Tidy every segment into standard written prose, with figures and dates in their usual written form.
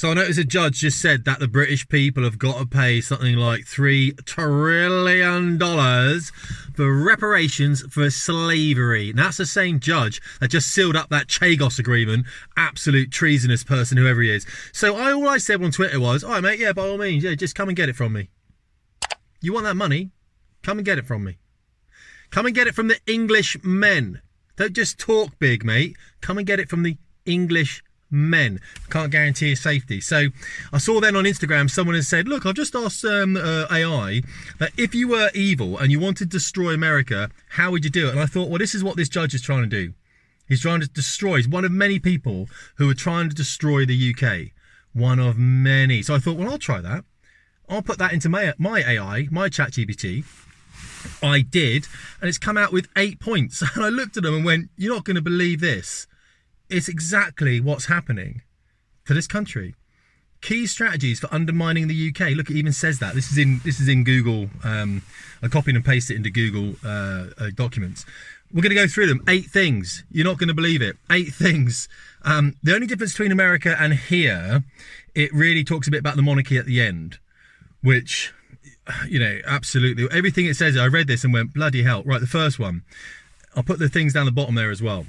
So I noticed a judge just said that the British people have got to pay something like $3 trillion for reparations for slavery. And that's the same judge that just sealed up that Chagos agreement. Absolute treasonous person, whoever he is. So all I said on Twitter was, all right, mate, yeah, by all means, yeah, just come and get it from me. You want that money? Come and get it from me. Come and get it from the English men. Don't just talk big, mate. Come and get it from the English men. Can't guarantee your safety. So I saw then on Instagram someone has said, look, I've just asked AI that if you were evil and you wanted to destroy America, how would you do it? And I thought, well, this is what this judge is trying to do. He's trying to destroy. He's one of many people who are trying to destroy the UK. One of many. So I thought, well, I'll try that. I'll put that into my AI, my ChatGPT. I did, and it's come out with 8 points. And I looked at them and went, you're not going to believe this. It's exactly what's happening to this country. Key strategies for undermining the UK. Look, it even says that. This is in Google. I copied and pasted it into Google documents. We're going to go through them. 8 things. You're not going to believe it. 8 things. The only difference between America and here, it really talks a bit about the monarchy at the end, which, you know, absolutely. Everything it says, I read this and went, bloody hell. Right, the first one. I'll put the things down the bottom there as well.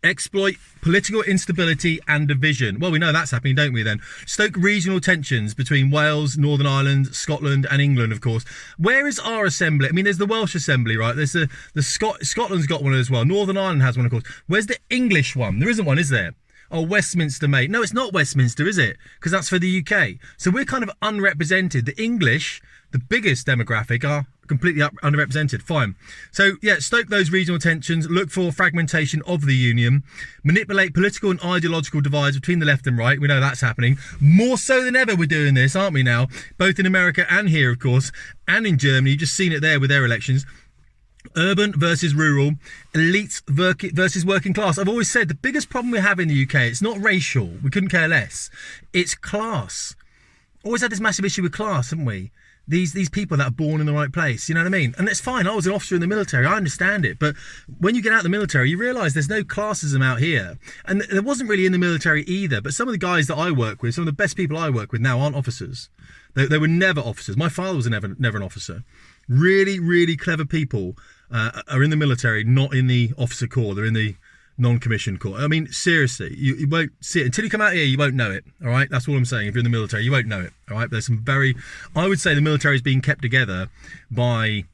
Exploit political instability and division. Well, we know that's happening, don't we then? Stoke regional tensions between Wales, Northern Ireland, Scotland and England, of course. Where is our assembly? I mean, there's the Welsh Assembly, right? There's Scotland's got one as well. Northern Ireland has one, of course. Where's the English one? There isn't one, is there? Oh, Westminster, mate. No, it's not Westminster, is it? Because that's for the UK. So we're kind of unrepresented. The English, the biggest demographic, are completely underrepresented. Fine. So, yeah, stoke those regional tensions, look for fragmentation of the union, manipulate political and ideological divides between the left and right. We know that's happening. More so than ever we're doing this, aren't we now? Both in America and here, of course, and in Germany. You've just seen it there with their elections. Urban versus rural, elite versus working class. I've always said the biggest problem we have in the UK, it's not racial. We couldn't care less. It's class. Always had this massive issue with class, haven't we? These people that are born in the right place, you know what I mean? And it's fine. I was an officer in the military. I understand it. But when you get out of the military, you realise there's no classism out here. And there wasn't really in the military either. But some of the guys that I work with, some of the best people I work with now aren't officers. They were never officers. My father was never an officer. Really, really clever people are in the military, not in the officer corps. They're in the non-commissioned corps. I mean, seriously, you won't see it. Until you come out here, you won't know it, all right? That's all I'm saying. If you're in the military, you won't know it, all right? There's some I would say the military is being kept together by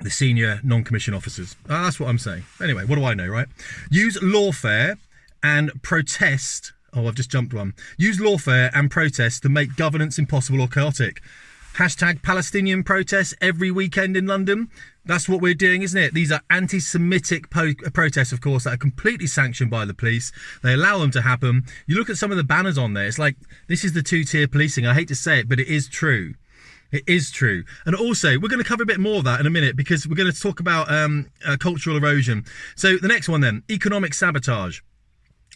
the senior non-commissioned officers. That's what I'm saying. Anyway, what do I know, right? Use lawfare and protest. Oh, I've just jumped one. Use lawfare and protest to make governance impossible or chaotic. Hashtag Palestinian protests every weekend in London. That's what we're doing, isn't it? These are anti-Semitic protests, of course, that are completely sanctioned by the police. They allow them to happen. You look at some of the banners on there. It's like, this is the two-tier policing. I hate to say it, but it is true. It is true. And also, we're going to cover a bit more of that in a minute because we're going to talk about cultural erosion. So the next one then, economic sabotage.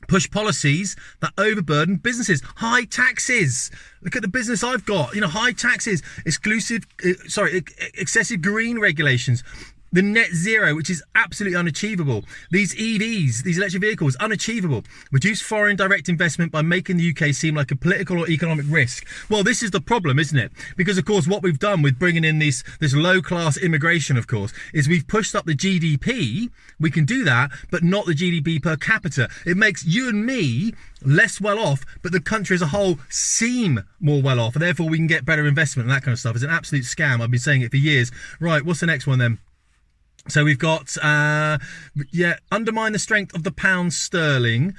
Push policies that overburden businesses. High taxes. Look at the business I've got. You know, high taxes, excessive green regulations. The net zero, which is absolutely unachievable. These EVs, these electric vehicles, unachievable. Reduce foreign direct investment by making the UK seem like a political or economic risk. Well, this is the problem, isn't it? Because, of course, what we've done with bringing in this low-class immigration, of course, is we've pushed up the GDP. We can do that, but not the GDP per capita. It makes you and me less well off, but the country as a whole seem more well off, and therefore we can get better investment and that kind of stuff. It's an absolute scam. I've been saying it for years. Right, what's the next one then? So we've got, undermine the strength of the pound sterling,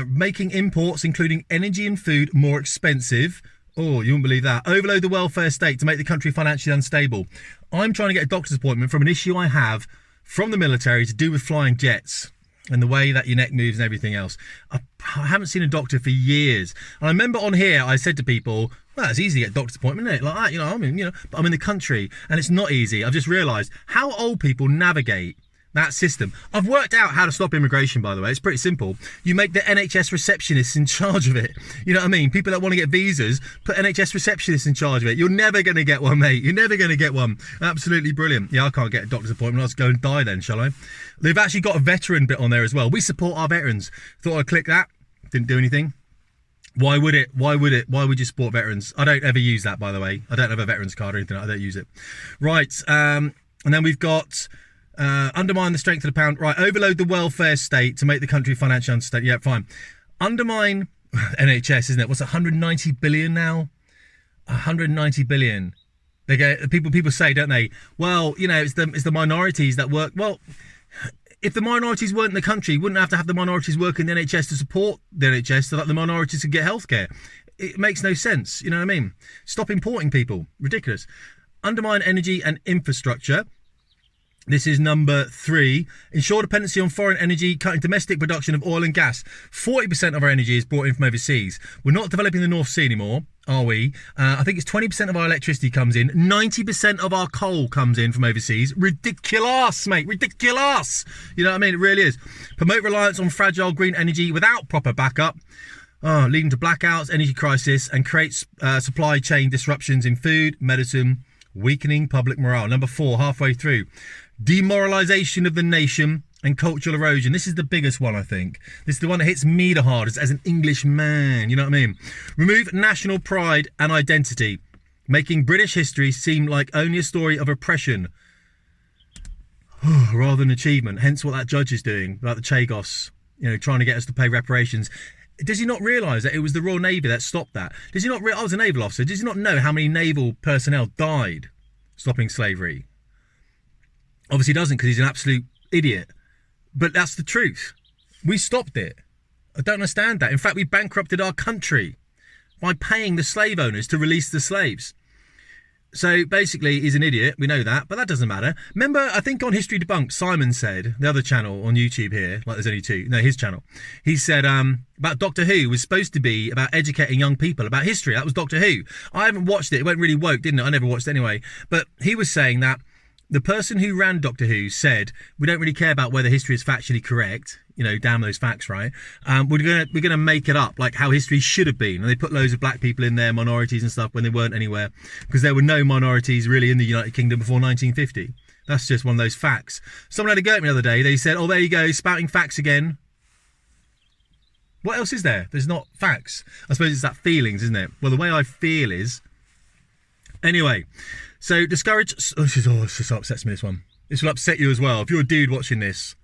making imports, including energy and food, more expensive. Oh, you wouldn't believe that. Overload the welfare state to make the country financially unstable. I'm trying to get a doctor's appointment from an issue I have from the military to do with flying jets and the way that your neck moves and everything else. I haven't seen a doctor for years. And I remember on here, I said to people, well, it's easy to get a doctor's appointment, isn't it? Like that, but I'm in the country and it's not easy. I've just realised how old people navigate that system. I've worked out how to stop immigration, by the way. It's pretty simple. You make the NHS receptionists in charge of it. You know what I mean? People that want to get visas, put NHS receptionists in charge of it. You're never going to get one, mate. You're never going to get one. Absolutely brilliant. Yeah, I can't get a doctor's appointment. I'll just go and die then, shall I? They've actually got a veteran bit on there as well. We support our veterans. Thought I'd click that. Didn't do anything. Why would it? Why would it? Why would you support veterans? I don't ever use that, by the way. I don't have a veterans card or anything. I don't use it. Right. And then we've got undermine the strength of the pound. Right. Overload the welfare state to make the country financially unstable. Yeah, fine. Undermine NHS, isn't it? What's it, 190 billion now? 190 billion. They get people say, don't they? Well, you know, it's the minorities that work. Well, if the minorities weren't in the country, you wouldn't have to have the minorities work in the NHS to support the NHS so that the minorities could get healthcare. It makes no sense. You know what I mean? Stop importing people. Ridiculous. Undermine energy and infrastructure. This is number 3. Ensure dependency on foreign energy, cutting domestic production of oil and gas. 40% of our energy is brought in from overseas. We're not developing the North Sea anymore, are we? I think it's 20% of our electricity comes in. 90% of our coal comes in from overseas. Ridiculous, mate. Ridiculous. You know what I mean? It really is. Promote reliance on fragile green energy without proper backup. Leading to blackouts, energy crisis, and creates supply chain disruptions in food, medicine, weakening public morale. Number 4, halfway through. Demoralisation of the nation and cultural erosion. This is the biggest one, I think. This is the one that hits me the hardest as an English man. You know what I mean? Remove national pride and identity, making British history seem like only a story of oppression rather than achievement. Hence what that judge is doing about the Chagos, you know, trying to get us to pay reparations. Does he not realise that it was the Royal Navy that stopped that? Does he not? I was a naval officer. Does he not know how many naval personnel died stopping slavery? Obviously he doesn't, because he's an absolute idiot. But that's the truth. We stopped it. I don't understand that. In fact, we bankrupted our country by paying the slave owners to release the slaves. So basically, he's an idiot. We know that, but that doesn't matter. Remember, I think on History Debunked, Simon said, the other channel on YouTube here, like there's only 2, no, his channel. He said about Doctor Who was supposed to be about educating young people about history. That was Doctor Who. I haven't watched it. It went really woke, didn't it? I never watched it anyway. But he was saying that the person who ran Doctor Who said, we don't really care about whether history is factually correct. You know, damn those facts, right? We're gonna make it up, like how history should have been. And they put loads of black people in there, minorities and stuff, when they weren't anywhere, because there were no minorities really in the United Kingdom before 1950. That's just one of those facts. Someone had a go at me the other day. They said, oh, there you go, spouting facts again. What else is there? There's not facts. I suppose it's that feelings, isn't it? Well, the way I feel is... Anyway, so discourage... Oh, this just upsets me, this one. This will upset you as well. If you're a dude watching this,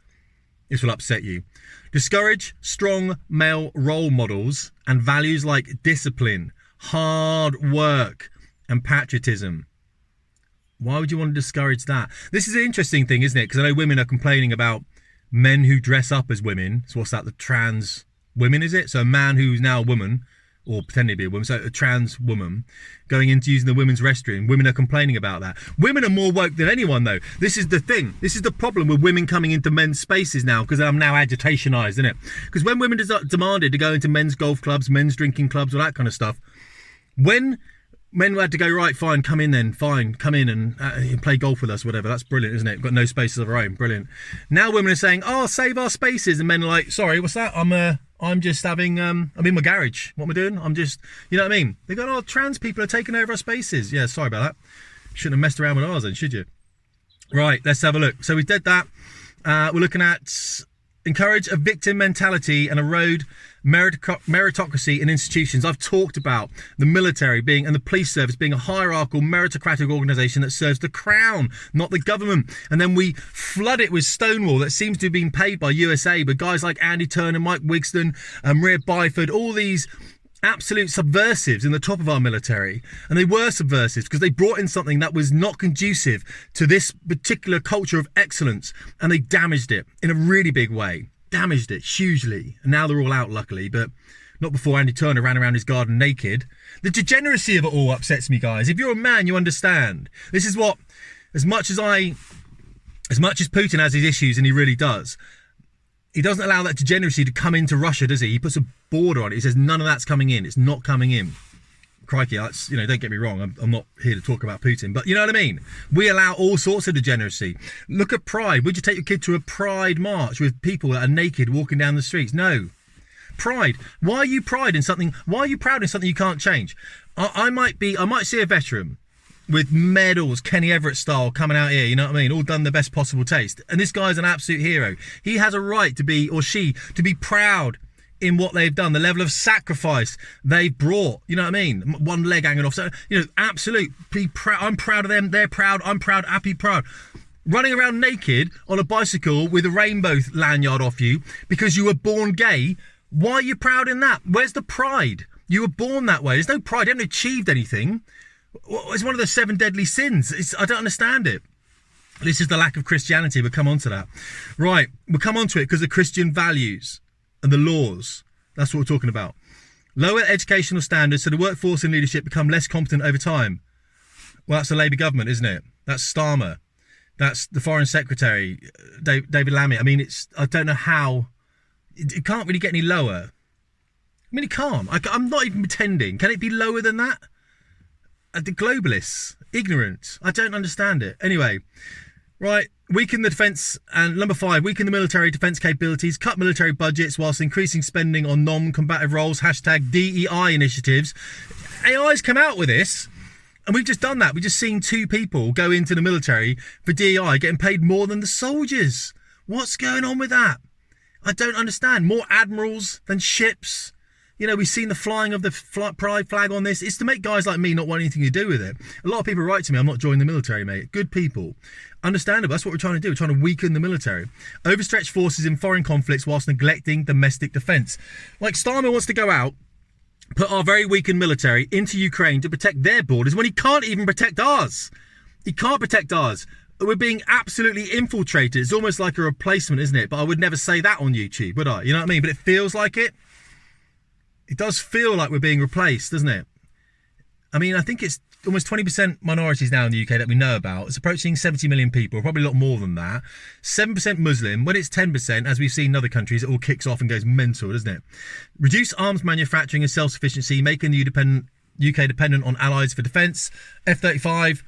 this will upset you. Discourage strong male role models and values like discipline, hard work, and patriotism. Why would you want to discourage that? This is an interesting thing, isn't it? Because I know women are complaining about men who dress up as women. So what's that? The trans women, is it? So a man who's now a woman, or pretending to be a woman, so a trans woman, going into using the women's restroom. Women are complaining about that. Women are more woke than anyone, though. This is the thing. This is the problem with women coming into men's spaces now, because I'm now agitationized, isn't it? Because when women demanded to go into men's golf clubs, men's drinking clubs, all that kind of stuff, when men had to go, right, fine, come in then, fine, come in and play golf with us, whatever. That's brilliant, isn't it? We've got no spaces of our own. Brilliant. Now women are saying, oh, save our spaces. And men are like, sorry, what's that? I'm just having, I'm in my garage. What am I doing? I'm just, you know what I mean? They go, oh, trans people are taking over our spaces. Yeah, sorry about that. Shouldn't have messed around with ours then, should you? Right, let's have a look. So we did that. We're looking at encourage a victim mentality and erode meritocracy in institutions. I've talked about the military being, and the police service being, a hierarchical meritocratic organisation that serves the crown, not the government. And then we flood it with Stonewall that seems to have been paid by USA, but guys like Andy Turner, Mike Wigston, Maria Byford, all these absolute subversives in the top of our military. And they were subversives because they brought in something that was not conducive to this particular culture of excellence, and they damaged it in a really big way. Damaged it hugely. And now they're all out, luckily, but not before Andy Turner ran around his garden naked. The degeneracy of it all upsets me, guys. If you're a man, you understand. This is what, as much as Putin has his issues, and he really does, he doesn't allow that degeneracy to come into Russia, does he? He puts a border on it. He says none of that's coming in. It's not coming in. Crikey, that's, you know, don't get me wrong. I'm not here to talk about Putin, but you know what I mean? We allow all sorts of degeneracy. Look at Pride. Would you take your kid to a Pride march with people that are naked walking down the streets? No. Pride. Why are you proud in something? Why are you proud in something you can't change? I might see a veteran with medals, Kenny Everett style, coming out here, you know what I mean? All done the best possible taste. And this guy's an absolute hero. He has a right to be, or she, to be proud in what they've done, the level of sacrifice they've brought, you know what I mean? One leg hanging off. So, you know, absolute, be proud. I'm proud of them. They're proud. I'm proud. Happy, proud. Running around naked on a bicycle with a rainbow lanyard off you because you were born gay. Why are you proud in that? Where's the pride? You were born that way. There's no pride. You haven't achieved anything. It's one of the 7 deadly sins. I don't understand it. This is the lack of Christianity. We'll come on to that. Right. We'll come on to it because of Christian values and the laws. That's what we're talking about. Lower educational standards so the workforce and leadership become less competent over time. Well, that's the Labour government, isn't it? That's Starmer. That's the Foreign Secretary, David Lammy. I mean, I don't know how. It can't really get any lower. I mean, it can't. I'm not even pretending. Can it be lower than that? The globalists, ignorant. I don't understand it. Anyway, right. Weaken the defence. And number 5, weaken the military defence capabilities. Cut military budgets whilst increasing spending on non-combative roles. Hashtag DEI initiatives. AI's come out with this. And we've just done that. We've just seen 2 people go into the military for DEI getting paid more than the soldiers. What's going on with that? I don't understand. More admirals than ships. You know, we've seen the flying of the pride flag on this. It's to make guys like me not want anything to do with it. A lot of people write to me, I'm not joining the military, mate. Good people. Understandable. That's what we're trying to do. We're trying to weaken the military. Overstretched forces in foreign conflicts whilst neglecting domestic defence. Like Starmer wants to go out, put our very weakened military into Ukraine to protect their borders when he can't even protect ours. He can't protect ours. We're being absolutely infiltrated. It's almost like a replacement, isn't it? But I would never say that on YouTube, would I? You know what I mean? But it feels like it. It does feel like we're being replaced, doesn't it? I mean, I think it's almost 20% minorities now in the UK that we know about. It's approaching 70 million people, probably a lot more than that. 7% Muslim. When it's 10%, as we've seen in other countries, it all kicks off and goes mental, doesn't it? Reduce arms manufacturing and self-sufficiency, making the UK dependent on allies for defence. F-35,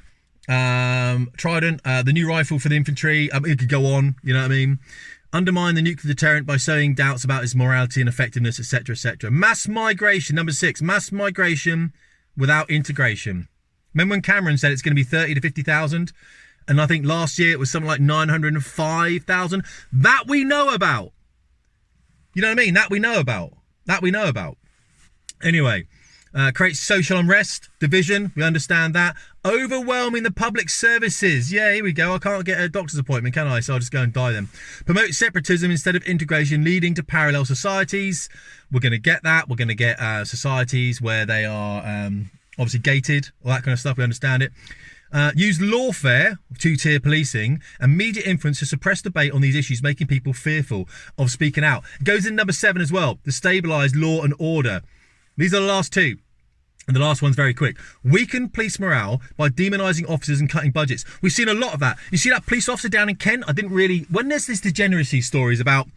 Trident, the new rifle for the infantry. It could go on, you know what I mean? Undermine the nuclear deterrent by sowing doubts about its morality and effectiveness, etc., etc. Mass migration, number 6. Mass migration without integration. Remember when Cameron said it's going to be 30 to 50,000? And I think last year it was something like 905,000. That we know about. You know what I mean? That we know about. That we know about. Anyway, creates social unrest, division. We understand that. Overwhelming the public services. Yeah, here we go. I can't get a doctor's appointment, can I? So I'll just go and die then. Promote separatism instead of integration, leading to parallel societies. We're going to get that. We're going to get societies where they are obviously gated, all that kind of stuff. We understand it. Use lawfare, 2-tier policing, and media influence to suppress debate on these issues, making people fearful of speaking out. It goes in number 7 as well. Destabilize law and order. These are the last 2. And the last one's very quick. Weaken police morale by demonising officers and cutting budgets. We've seen a lot of that. You see that police officer down in Kent? I didn't really... When there's this degeneracy stories about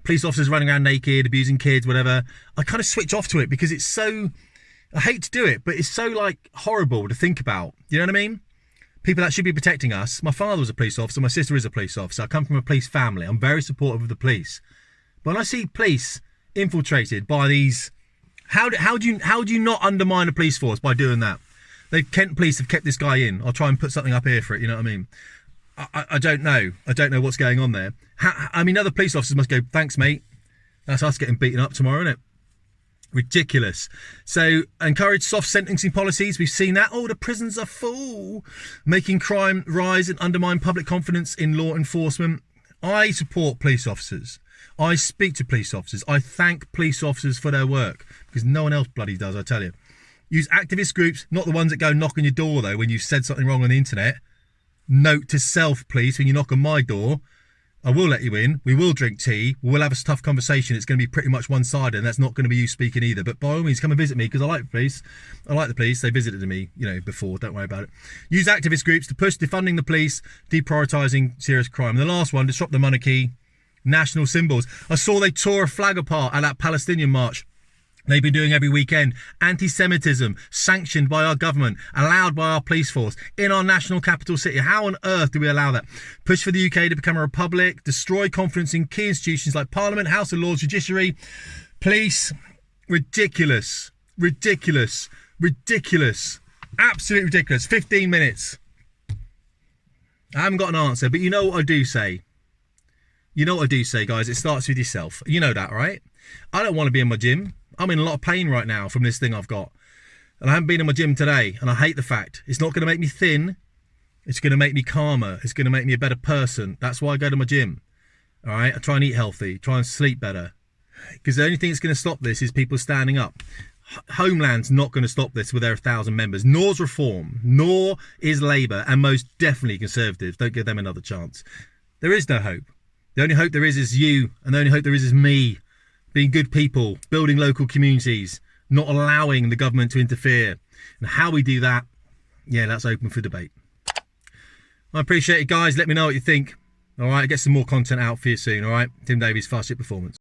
police officers running around naked, abusing kids, whatever, I kind of switch off to it because it's so... I hate to do it, but it's so, like, horrible to think about. You know what I mean? People that should be protecting us. My father was a police officer. My sister is a police officer. I come from a police family. I'm very supportive of the police. But when I see police infiltrated by these... How do you not undermine a police force by doing that? The Kent police have kept this guy in. I'll try and put something up here for it, you know what I mean? I don't know. I don't know what's going on there. I mean, other police officers must go, thanks, mate. That's us getting beaten up tomorrow, isn't it? Ridiculous. So, encourage soft sentencing policies. We've seen that. Oh, the prisons are full. Making crime rise and undermine public confidence in law enforcement. I support police officers. I speak to police officers. I thank police officers for their work because no one else bloody does, I tell you. Use activist groups, not the ones that go knock on your door, though, when you've said something wrong on the internet. Note to self, please, when you knock on my door, I will let you in. We will drink tea. We'll have a tough conversation. It's going to be pretty much one-sided, and that's not going to be you speaking either. But by all means, come and visit me because I like the police. I like the police. They visited me, before. Don't worry about it. Use activist groups to push defunding the police, deprioritising serious crime. And the last one, disrupt the monarchy. National symbols. I saw they tore a flag apart at that Palestinian march they've been doing every weekend. Anti-Semitism, sanctioned by our government, allowed by our police force in our national capital city. How on earth do we allow that? Push for the UK to become a republic, destroy confidence in key institutions like Parliament, House of Lords, Judiciary, police. Ridiculous. Ridiculous. Ridiculous. Absolutely ridiculous. 15 minutes. I haven't got an answer, but you know what I do say. You know what I do say, guys? It starts with yourself. You know that, right? I don't want to be in my gym. I'm in a lot of pain right now from this thing I've got. And I haven't been in my gym today, and I hate the fact. It's not going to make me thin. It's going to make me calmer. It's going to make me a better person. That's why I go to my gym. All right? I try and eat healthy, try and sleep better. Because the only thing that's going to stop this is people standing up. Homeland's not going to stop this with their 1,000 members. Nor's Reform, nor is Labour, and most definitely Conservatives. Don't give them another chance. There is no hope. The only hope there is you, and the only hope there is me. Being good people, building local communities, not allowing the government to interfere. And how we do that, yeah, that's open for debate. I appreciate it, guys. Let me know what you think. All right, I'll get some more content out for you soon. All right, Tim Davies, Fast Ship Performance.